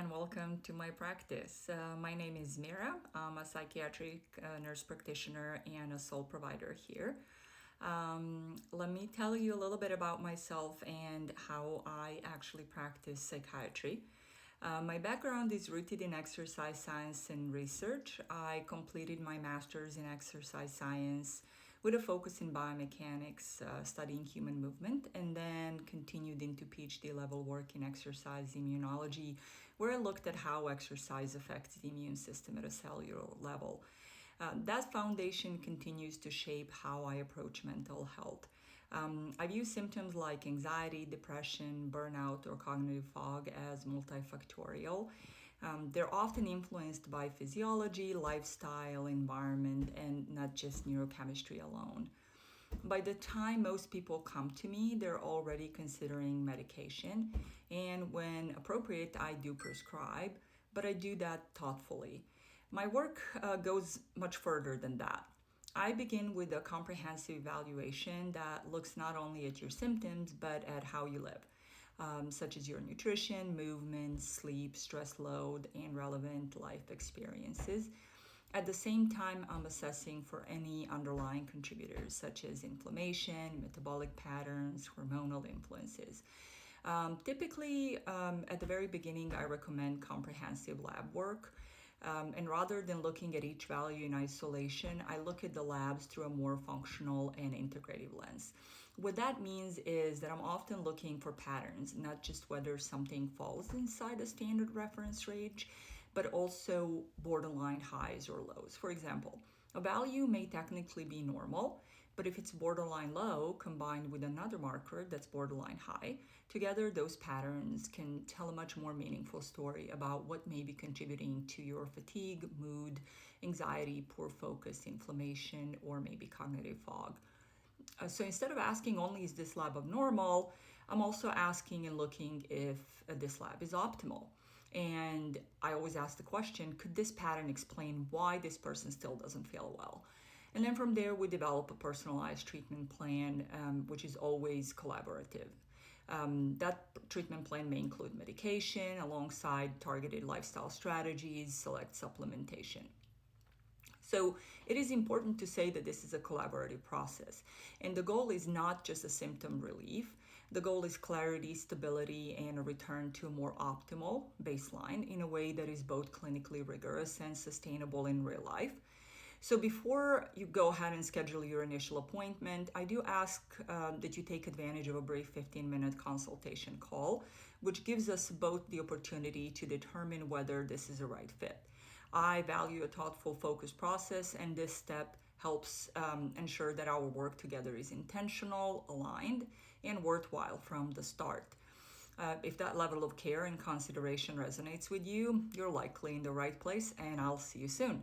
and welcome to my practice. My name is Mira. I'm a psychiatric nurse practitioner and a sole provider here. Let me tell you a little bit about myself and how I actually practice psychiatry. My background is rooted in exercise science and research. I completed my master's in exercise science with a focus in biomechanics, studying human movement, and then continued into PhD level work in exercise immunology, where I looked at how exercise affects the immune system at a cellular level. That foundation continues to shape how I approach mental health. I view symptoms like anxiety, depression, burnout, or cognitive fog as multifactorial. They're often influenced by physiology, lifestyle, environment, and not just neurochemistry alone. By the time most people come to me, they're already considering medication, and when appropriate, I do prescribe, but I do that thoughtfully. My work goes much further than that. I begin with a comprehensive evaluation that looks not only at your symptoms, but at how you live, such as your nutrition, movement, sleep, stress load, and relevant life experiences. At the same time, I'm assessing for any underlying contributors, such as inflammation, metabolic patterns, hormonal influences. Typically, at the very beginning, I recommend comprehensive lab work. And rather than looking at each value in isolation, I look at the labs through a more functional and integrative lens. What that means is that I'm often looking for patterns, not just whether something falls inside a standard reference range, but also borderline highs or lows. For example, a value may technically be normal, but if it's borderline low combined with another marker that's borderline high, together those patterns can tell a much more meaningful story about what may be contributing to your fatigue, mood, anxiety, poor focus, inflammation, or maybe cognitive fog. So instead of asking only is this lab abnormal, I'm also asking and looking if this lab is optimal. And I always ask the question, could this pattern explain why this person still doesn't feel well? And then from there, we develop a personalized treatment plan, which is always collaborative. That treatment plan may include medication alongside targeted lifestyle strategies, select supplementation. So it is important to say that this is a collaborative process. And the goal is not just a symptom relief. The goal is clarity, stability, and a return to a more optimal baseline in a way that is both clinically rigorous and sustainable in real life. So before you go ahead and schedule your initial appointment, I do ask that you take advantage of a brief 15-minute consultation call, which gives us both the opportunity to determine whether this is a right fit. I value a thoughtful, focused process, and this step helps ensure that our work together is intentional, aligned, and worthwhile from the start. If that level of care and consideration resonates with you, you're likely in the right place, and I'll see you soon.